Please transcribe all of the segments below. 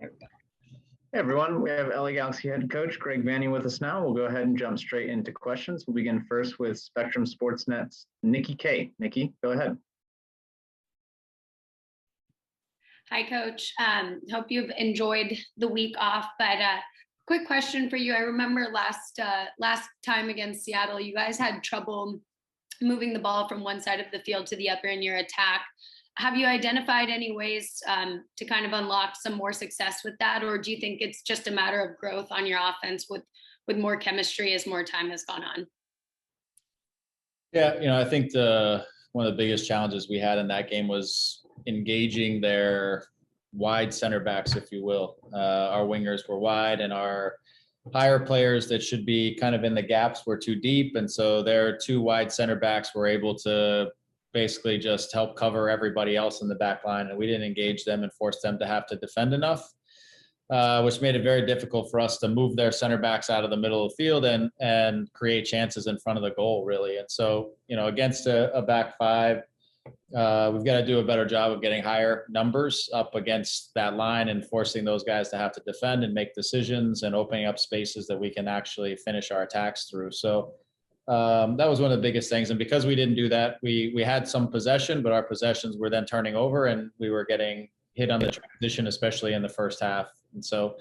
There we go. Hey everyone, we have LA Galaxy head coach Greg Vanney with us now. We'll go ahead and jump straight into questions. We'll begin first with Spectrum Sportsnet's Nikki K. Nikki, go ahead. Hi, Coach. Hope you've enjoyed the week off, but quick question for you. I remember last time against Seattle, you guys had trouble moving the ball from one side of the field to the other in your attack. Have you identified any ways to kind of unlock some more success with that? Or do you think it's just a matter of growth on your offense with more chemistry as more time has gone on? Yeah, I think one of the biggest challenges we had in that game was engaging their wide center backs, if you will. Our wingers were wide and our higher players that should be kind of in the gaps were too deep. And so their two wide center backs were able to basically just help cover everybody else in the back line. And we didn't engage them and force them to have to defend enough, which made it very difficult for us to move their center backs out of the middle of the field and create chances in front of the goal, really. And so, against a back five, we've got to do a better job of getting higher numbers up against that line and forcing those guys to have to defend and make decisions and opening up spaces that we can actually finish our attacks through. So that was one of the biggest things. And because we didn't do that, we had some possession, but our possessions were then turning over and we were getting hit on the transition, especially in the first half. And so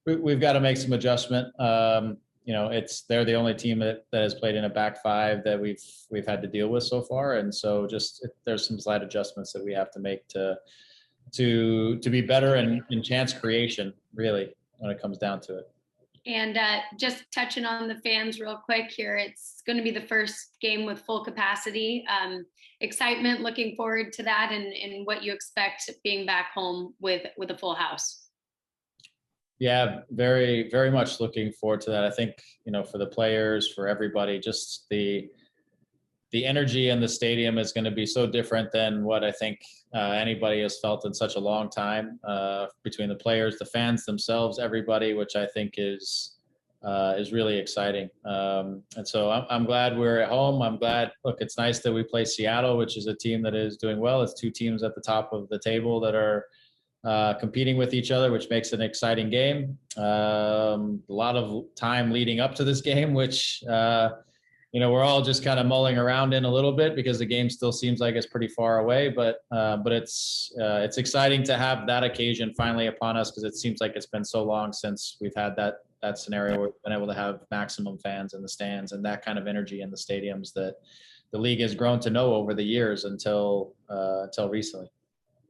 we've got to make some adjustment. They're the only team that has played in a back five that we've had to deal with so far. And so there's some slight adjustments that we have to make to be better in chance creation, really, when it comes down to it. And just touching on the fans real quick here, it's going to be the first game with full capacity. Excitement, looking forward to that, and what you expect being back home with a full house. Yeah, very, very much looking forward to that. I think, for the players, for everybody, just the energy in the stadium is going to be so different than what I think anybody has felt in such a long time, between the players, the fans themselves, everybody, which I think is really exciting. And so I'm glad we're at home. I'm glad, look, it's nice that we play Seattle, which is a team that is doing well. It's two teams at the top of the table that are competing with each other, which makes it an exciting game. A lot of time leading up to this game, which we're all just kind of mulling around in a little bit because the game still seems like it's pretty far away. But it's exciting to have that occasion finally upon us, because it seems like it's been so long since we've had that scenario where we've been able to have maximum fans in the stands and that kind of energy in the stadiums that the league has grown to know over the years until recently.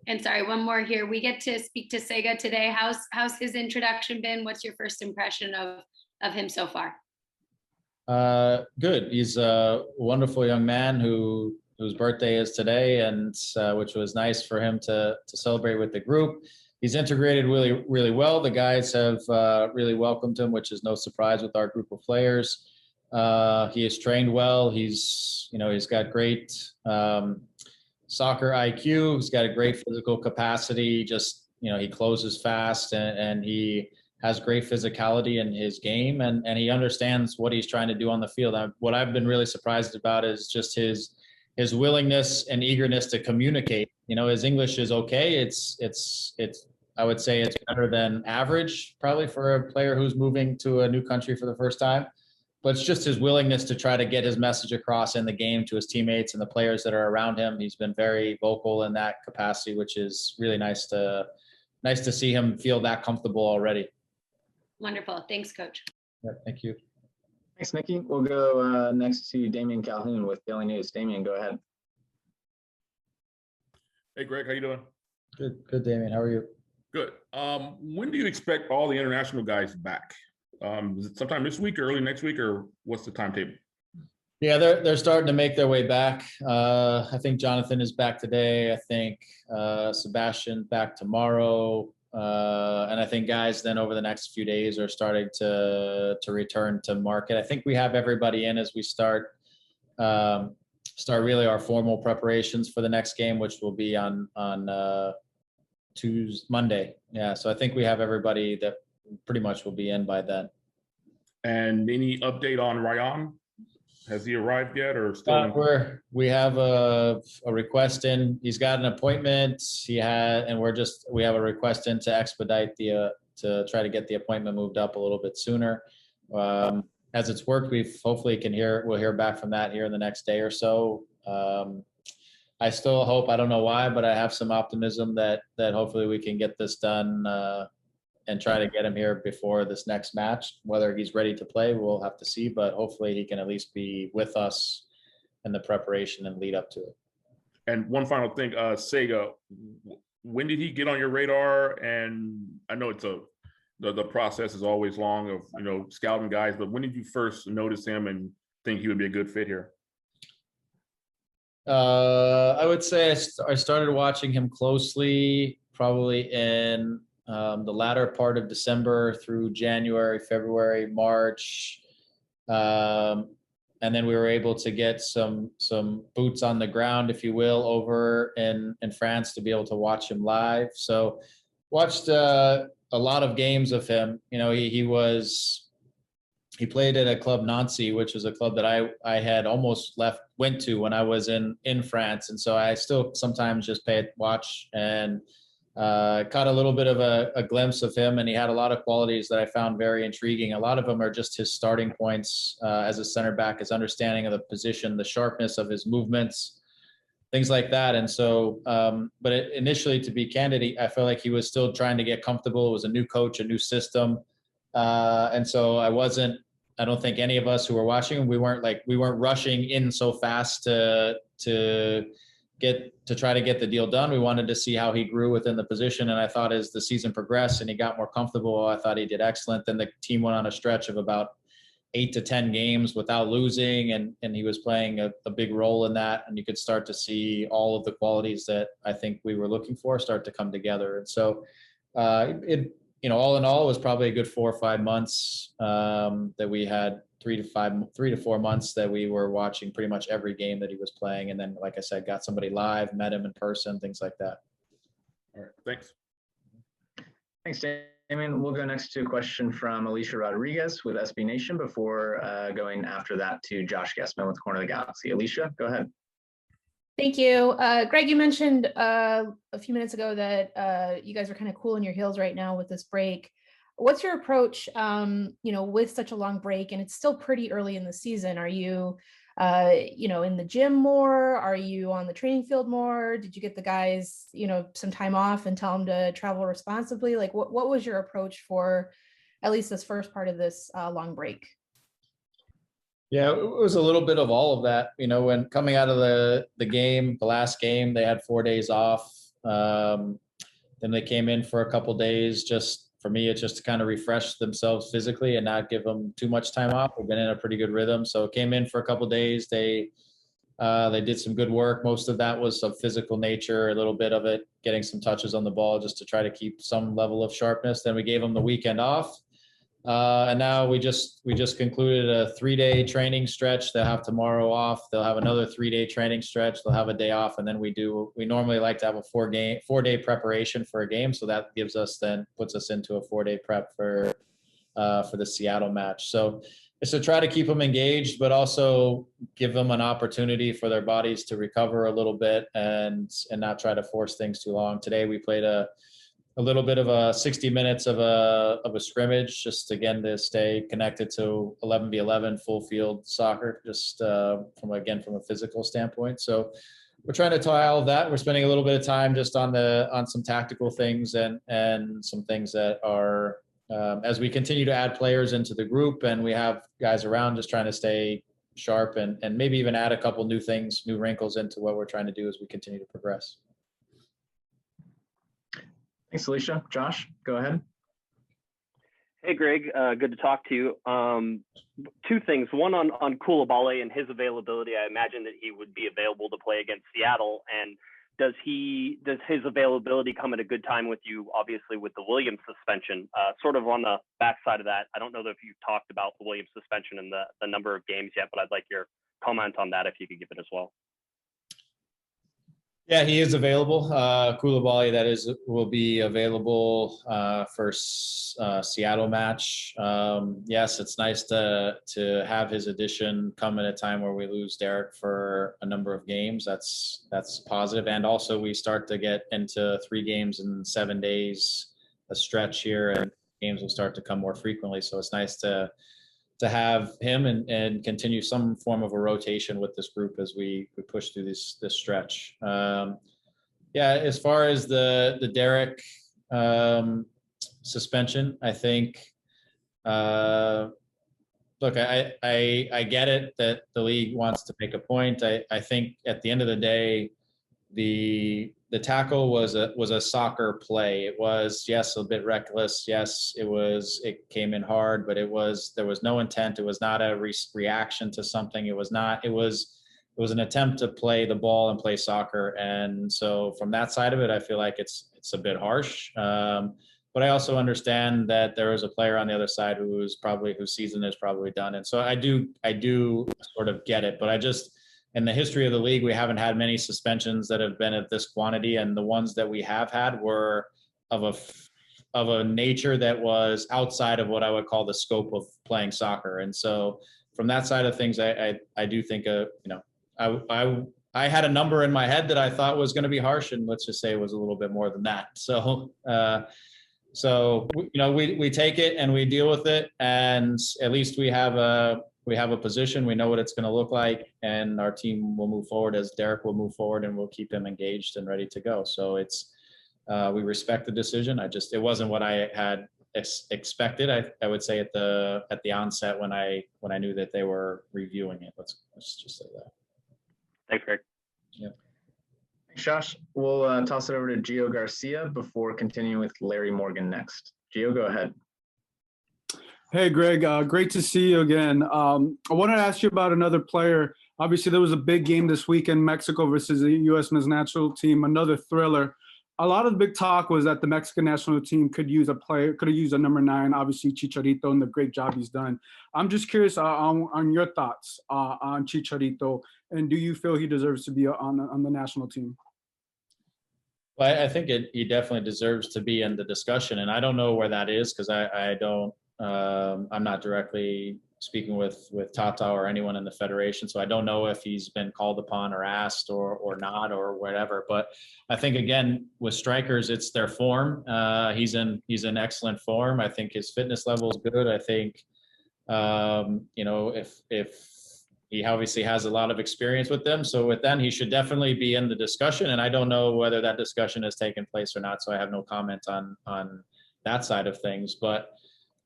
And sorry, one more here. We get to speak to Sega today. How's his introduction been? What's your first impression of him so far? Good. He's a wonderful young man whose birthday is today, and which was nice for him to celebrate with the group. He's integrated really, really well. The guys have really welcomed him, which is no surprise with our group of players. He has trained well. He's got great soccer IQ. He's got a great physical capacity. Just, he closes fast and he has great physicality in his game, and he understands what he's trying to do on the field. What I've been really surprised about is just his willingness and eagerness to communicate. His English is okay. It's I would say it's better than average, probably for a player who's moving to a new country for the first time. But it's just his willingness to try to get his message across in the game to his teammates and the players that are around him. He's been very vocal in that capacity, which is really nice to see him feel that comfortable already. Wonderful. Thanks, Coach. Yeah, thank you. Thanks, Nikki. We'll go next to Damian Calhoun with Daily News. Damian, go ahead. Hey, Greg, how you doing? Good, Damian. How are you? Good. When do you expect all the international guys back? Is it sometime this week or early next week, or what's the timetable? Yeah, they're starting to make their way back. I think Jonathan is back today. I think Sebastian back tomorrow. And I think guys then over the next few days are starting to return to market. I think we have everybody in as we start really our formal preparations for the next game, which will be on Monday. Yeah, so I think we have everybody that pretty much will be in by then. And any update on Ryan? Has he arrived yet, or still? We have a request in. He's got an appointment. We have a request in to expedite to try to get the appointment moved up a little bit sooner. As it's worked, we'll hear back from that here in the next day or so. I still hope, I don't know why, but I have some optimism that hopefully we can get this done and try to get him here before this next match. Whether he's ready to play, we'll have to see, but hopefully he can at least be with us in the preparation and lead up to it. And one final thing, Sega, when did he get on your radar? And I know the process is always long of, scouting guys, but when did you first notice him and think he would be a good fit here? I would say I started watching him closely probably in the latter part of December through January, February, March. And then we were able to get some boots on the ground, if you will, over in France to be able to watch him live. So watched a lot of games of him. He played at a club Nancy, which was a club that I had almost went to when I was in France. And so I still sometimes just watch and caught a little bit of a glimpse of him, and he had a lot of qualities that I found very intriguing. A lot of them are just his starting points as a center back, his understanding of the position, the sharpness of his movements, things like that. And so, but initially, to be candid, I felt like he was still trying to get comfortable. It was a new coach, a new system. And so I don't think any of us who were watching him, we weren't rushing in so fast to try to get the deal done. We wanted to see how he grew within the position. And I thought as the season progressed and he got more comfortable, I thought he did excellent. Then the team went on a stretch of about 8 to 10 games without losing. And he was playing a big role in that. And you could start to see all of the qualities that I think we were looking for start to come together. And so all in all, it was probably a good 4 or 5 months that we had 3 to 4 months that we were watching pretty much every game that he was playing. And then, like I said, got somebody live, met him in person, things like that. All right. Thanks. Thanks, Damien. We'll go next to a question from Alicia Rodriguez with SB Nation before going after that to Josh Guessman with Corner of the Galaxy. Alicia, go ahead. Thank you. Greg, you mentioned a few minutes ago that you guys are kind of cool in your heels right now with this break. What's your approach, with such a long break, and it's still pretty early in the season? Are you, in the gym more? Are you on the training field more? Did you get the guys, some time off and tell them to travel responsibly? Like, what was your approach for at least this first part of this long break? Yeah, it was a little bit of all of that. When coming out of the last game, they had 4 days off. Then they came in for a couple days. For me, it's just to kind of refresh themselves physically and not give them too much time off. We've been in a pretty good rhythm. So came in for a couple days. They did some good work. Most of that was of physical nature, a little bit of it, getting some touches on the ball just to try to keep some level of sharpness. Then we gave them the weekend off. And now we just concluded a 3-day training stretch. They'll have tomorrow off. They'll have another 3-day training stretch. They'll have a day off. And then we normally like to have a 4-day preparation for a game. So that puts us into a 4-day prep for the Seattle match. So it's to try to keep them engaged, but also give them an opportunity for their bodies to recover a little bit and not try to force things too long. Today we played a little bit of a 60 minutes of a scrimmage, just again to stay connected to 11v11 full field soccer, just from a physical standpoint. So we're trying to tie all of that. We're spending a little bit of time just on some tactical things and some things that are as we continue to add players into the group and we have guys around, just trying to stay sharp and maybe even add a couple new wrinkles into what we're trying to do as we continue to progress. Thanks, Alicia. Josh, go ahead. Hey, Greg. Good to talk to you. 2 things. One on Coulibaly and his availability. I imagine that he would be available to play against Seattle. And does his availability come at a good time with you, obviously, with the Williams suspension? Sort of on the backside of that, I don't know if you've talked about the Williams suspension and the number of games yet, but I'd like your comment on that if you could give it as well. Yeah, he is available. Coulibaly, that is, will be available for Seattle match. Yes, it's nice to have his addition come at a time where we lose Derek for a number of games. That's positive. And also we start to get into 3 games in 7 days, a stretch here, and games will start to come more frequently. So it's nice to have him and continue some form of a rotation with this group as we push through this stretch. Yeah, as far as the Derek suspension, I think, look, I get it that the league wants to make a point. I think at the end of the day, the tackle was a soccer play. It was, yes, a bit reckless. Yes, it came in hard, but there was no intent. It was not a reaction to something. It was an attempt to play the ball and play soccer. And so from that side of it, I feel like it's a bit harsh. But I also understand that there is a player on the other side whose season is probably done. And so I do sort of get it, but in the history of the league, we haven't had many suspensions that have been at this quantity, and the ones that we have had were of a nature that was outside of what I would call the scope of playing soccer. And so, from that side of things, I do think I had a number in my head that I thought was going to be harsh, and let's just say it was a little bit more than that. So, we take it and we deal with it, and at least we have a position. We know what it's going to look like, and our team will move forward as Derek will move forward, and we'll keep him engaged and ready to go. So we respect the decision. It wasn't what I had expected. I would say at the onset when I knew that they were reviewing it. Let's just say that. Thanks, Greg. Yeah. Thanks, Josh. We'll toss it over to Gio Garcia before continuing with Larry Morgan next. Gio, go ahead. Hey, Greg, great to see you again. I wanted to ask you about another player. Obviously, there was a big game this weekend, Mexico versus the U.S. men's national team, another thriller. A lot of the big talk was that the Mexican national team could have used a number 9, obviously Chicharito, and the great job he's done. I'm just curious on your thoughts on Chicharito, and do you feel he deserves to be on the national team? Well, I think he definitely deserves to be in the discussion, and I don't know where that is because I don't. I'm not directly speaking with Tata or anyone in the federation, so I don't know if he's been called upon or asked or not or whatever. But I think again with strikers, it's their form. He's in excellent form. I think his fitness level is good. I think if he obviously has a lot of experience with them, so with them he should definitely be in the discussion. And I don't know whether that discussion has taken place or not, so I have no comment on that side of things. But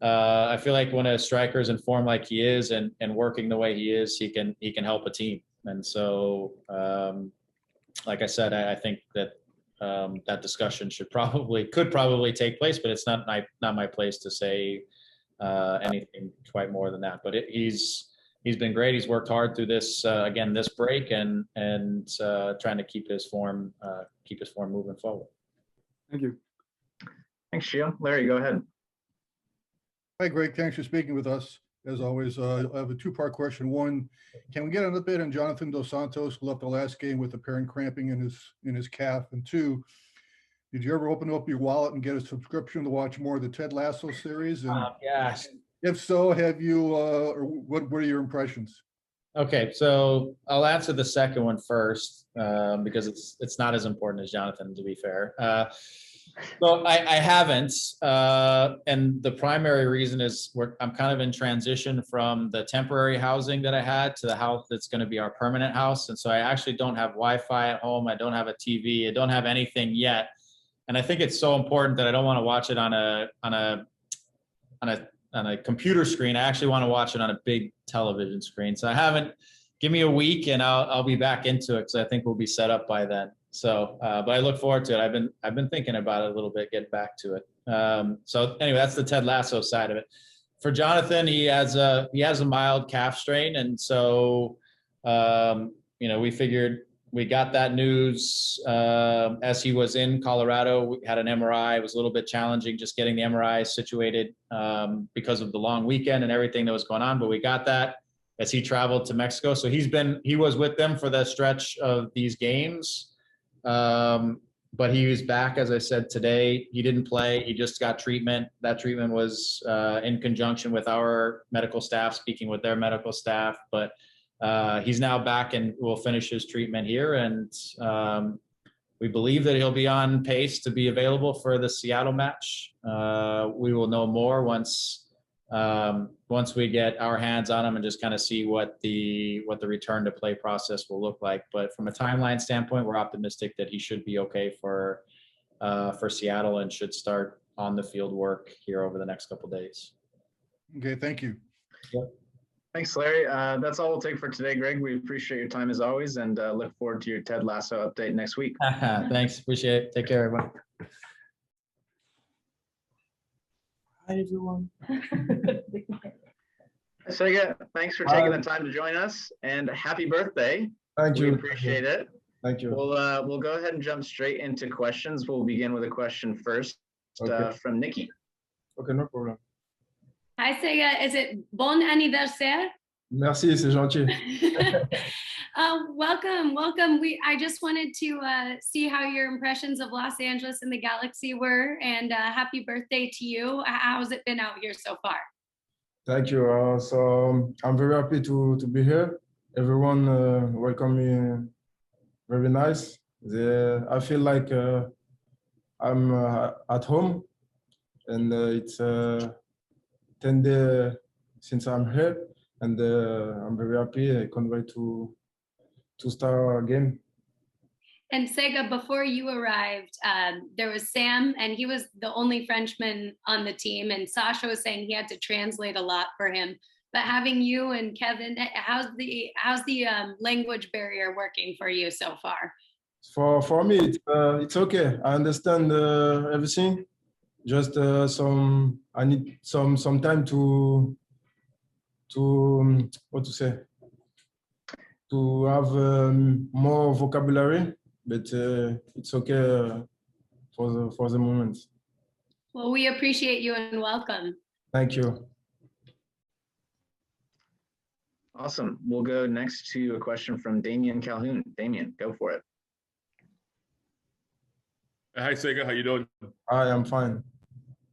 I feel like when a striker is in form like he is and working the way he is, he can help a team. And so, like I said, I think that that discussion could probably take place, but it's not my place to say anything quite more than that. But he's been great. He's worked hard through this break and trying to keep his form moving forward. Thank you. Thanks, Gio. Larry, go ahead. Hi, Greg. Thanks for speaking with us. As always, I have a 2-part question. One, can we get an update on Jonathan Dos Santos, who left the last game with apparent cramping in his calf? And 2, did you ever open up your wallet and get a subscription to watch more of the Ted Lasso series? And yes. If so, have you? Or what are your impressions? Okay, so I'll answer the second one first because it's not as important as Jonathan, to be fair. So I haven't, and the primary reason is I'm kind of in transition from the temporary housing that I had to the house that's going to be our permanent house, and so I actually don't have Wi-Fi at home. I don't have a TV. I don't have anything yet, and I think it's so important that I don't want to watch it on a computer screen. I actually want to watch it on a big television screen. So I haven't. Give me a week, and I'll be back into it because I think we'll be set up by then. So, but I look forward to it. I've been thinking about it a little bit, getting back to it. So anyway, that's the Ted Lasso side of it. For Jonathan, he has a mild calf strain, and so we figured we got that news as he was in Colorado. We had an MRI. It was a little bit challenging just getting the MRI situated because of the long weekend and everything that was going on. But we got that as he traveled to Mexico. So he was with them for the stretch of these games. But he was back, as I said, today. He didn't play. He just got treatment. That treatment was in conjunction with our medical staff, speaking with their medical staff. But he's now back and will finish his treatment here. And we believe that he'll be on pace to be available for the Seattle match. We will know more once we get our hands on him and just kind of see what the return to play process will look like. But from a timeline standpoint, we're optimistic that he should be okay for Seattle and should start on the field work here over the next couple of days. Okay, thank you. Yep. Thanks, Larry. That's all we'll take for today, Greg. We appreciate your time as always, and look forward to your Ted Lasso update next week. Thanks. Appreciate it. Take care, everyone. Hi, everyone. Sega, thanks for taking the time to join us, and happy birthday. Thank you. We appreciate it. Thank you. We'll go ahead and jump straight into questions. We'll begin with a question first from Nikki. Okay, no problem. Hi, Sega. Is it bon anniversaire? Merci, c'est gentil. Welcome. I just wanted to see how your impressions of Los Angeles and the Galaxy were, and happy birthday to you. How's it been out here so far? Thank you. So I'm very happy to be here. Everyone welcomed me very nice. I feel like I'm at home, and it's 10 days since I'm here, and I'm very happy. I can't wait to start our game. And Sega, before you arrived, there was Sam, and he was the only Frenchman on the team. And Sasha was saying he had to translate a lot for him. But having you and Kevin, how's the language barrier working for you so far? For me, it's okay. I understand everything. Just I need some time to what to say, to have more vocabulary, but it's okay for the moment. Well, we appreciate you and welcome. Thank you. Awesome. We'll go next to a question from Damien Calhoun. Damien, go for it. Hi, Sega. How you doing? I am fine.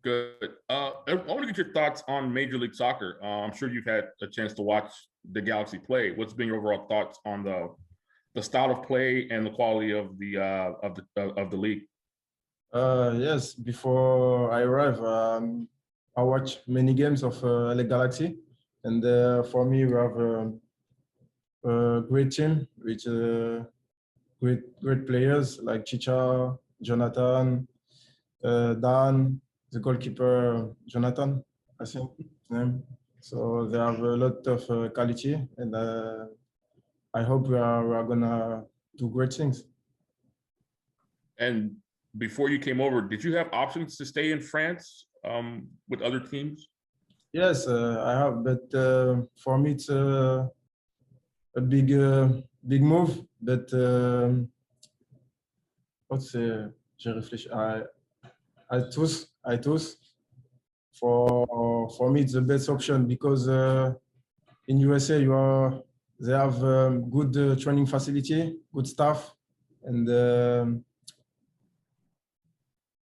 Good. I want to get your thoughts on Major League Soccer. I'm sure you've had a chance to watch the Galaxy play. What's been your overall thoughts on the style of play and the quality of the league? Yes. Before I arrived, I watched many games of LA Galaxy, and for me, we have a great team with great players like Chicha, Jonathan, Dan. The goalkeeper, Jonathan, I think his name. So they have a lot of quality, and I hope we are gonna do great things. And before you came over, did you have options to stay in France with other teams? Yes, I have, but for me it's a big move. But j'ai réfléchi. I choose. For me, it's the best option because in USA they have good training facility, good staff, and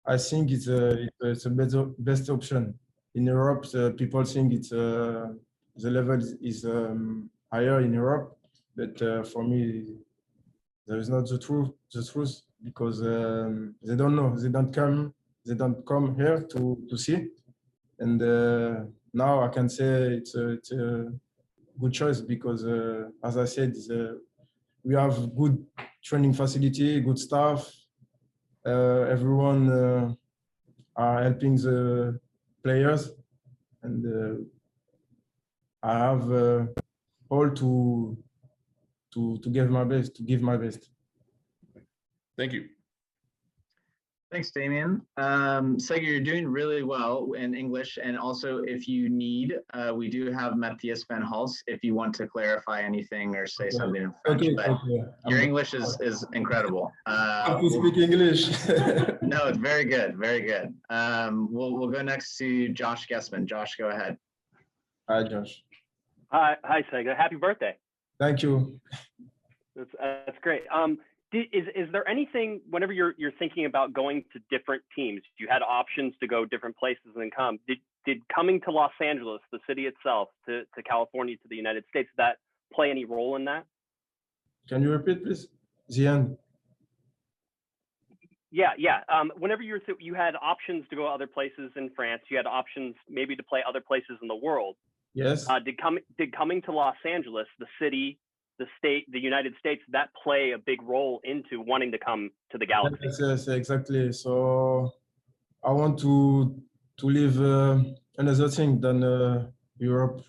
I think it's a best option. In Europe, people think it's the level is higher in Europe, but for me, there is not the truth because they don't know, they don't come here to see, and now I can say it's a good choice because as I said, we have good training facility, good staff, everyone are helping the players, and I have all to give my best. Thank you. Thanks, Damien. Sega, you're doing really well in English, and also if you need, we do have Matthias Van Hals if you want to clarify anything or say something in French. But your English is incredible. I can speak English. No, it's very good, very good. We'll go next to Josh Gessman. Josh, go ahead. Hi, Josh. Hi, Sega. Happy birthday. Thank you. That's great. Is there anything, whenever you're thinking about going to different teams, you had options to go different places and come. Did coming to Los Angeles, the city itself, to California, to the United States, that play any role in that? Can you repeat, please? The end. Yeah. Whenever you had options to go other places in France, you had options maybe to play other places in the world. Yes. Did coming to Los Angeles, the city, the state, the United States, that play a big role into wanting to come to the Galaxy? Yes, exactly. So I want to live another thing than Europe.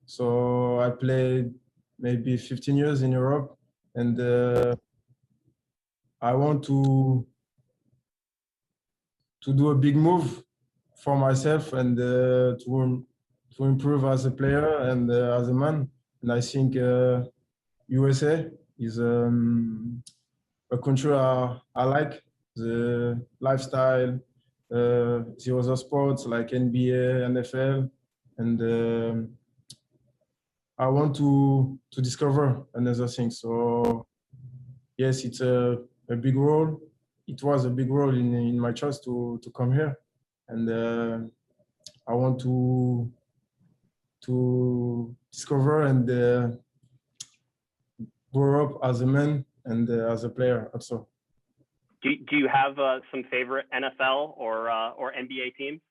So I played maybe 15 years in Europe, and I want to do a big move for myself and to improve as a player and as a man. And I think USA is a country I like, the lifestyle, the other sports like NBA, NFL, and I want to discover another thing. So yes, it's a big role. It was a big role in my choice to come here, and I want to discover and grow up as a man and as a player also. Do you have some favorite NFL or NBA teams?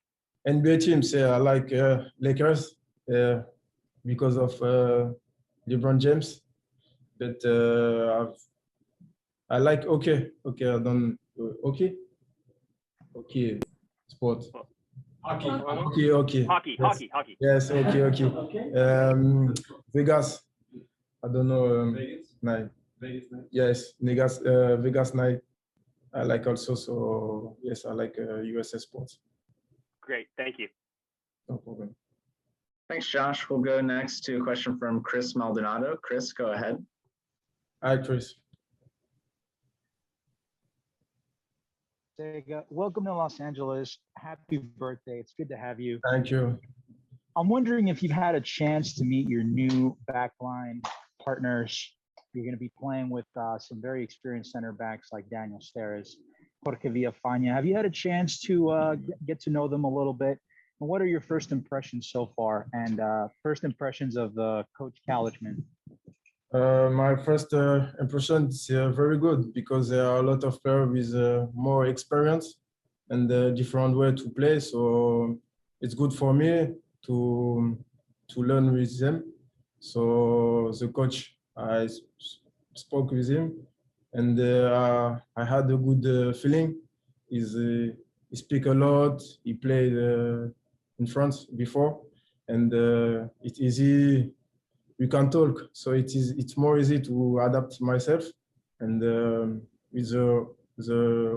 NBA teams, I like Lakers because of LeBron James, but I like hockey, sport. Hockey. Hockey. Yes, hockey. Vegas. I don't know. Night. Yes, Vegas night. I like also. So yes, I like USA sports. Great, thank you. No problem. Thanks, Josh. We'll go next to a question from Chris Maldonado. Chris, go ahead. Hi, Chris. Sega, welcome to Los Angeles. Happy birthday. It's good to have you. Thank you. I'm wondering if you've had a chance to meet your new backline partners. You're going to be playing with some very experienced center backs like Daniel Steres, Jorge Villafana. Have you had a chance to get to know them a little bit? And what are your first impressions so far? And first impressions of Coach Coulibaly? My first impression is very good because there are a lot of players with more experience and a different way to play. So it's good for me to learn with them. So the coach, I spoke with him, and I had a good feeling. He speak a lot. He played in France before, and it's easy. We can talk, so it's more easy to adapt myself. And with the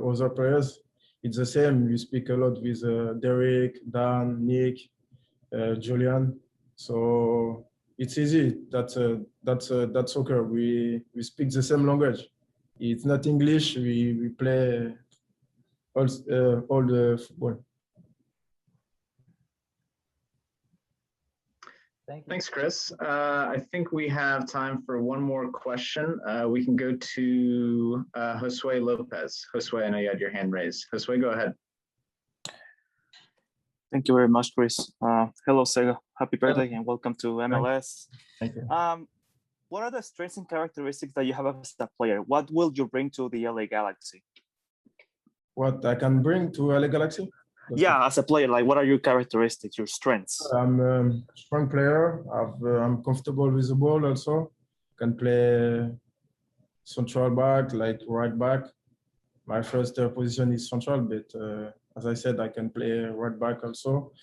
other players, it's the same. We speak a lot with Derek, Dan, Nick, Julian. So it's easy. That's soccer. We speak the same language. It's not English. We play all the football. Thanks, Chris. I think we have time for one more question. We can go to Josue Lopez. Josue, I know you had your hand raised. Josue, go ahead. Thank you very much, Chris. Hello, Sega. Happy birthday and welcome to MLS. Thank you. What are the strengths and characteristics that you have as a player? What will you bring to the LA Galaxy? What I can bring to LA Galaxy? Yeah, as a player, like what are your characteristics, your strengths? I'm a strong player. I'm comfortable with the ball also. Can play central back, like right back. My first position is central, but as I said, I can play right back also.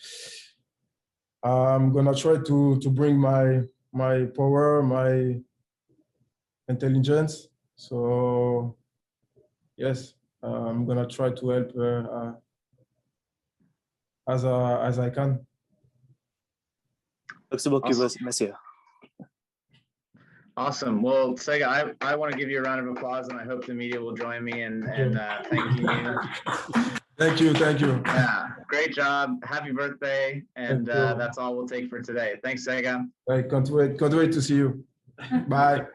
I'm gonna try to bring my power, my intelligence. So yes, I'm gonna try to help as I can. Awesome. Well, Sega, I want to give you a round of applause, and I hope the media will join me in thanking you. Thank you. Yeah, great job. Happy birthday. And that's all we'll take for today. Thanks, Sega. I can't wait to see you. Bye.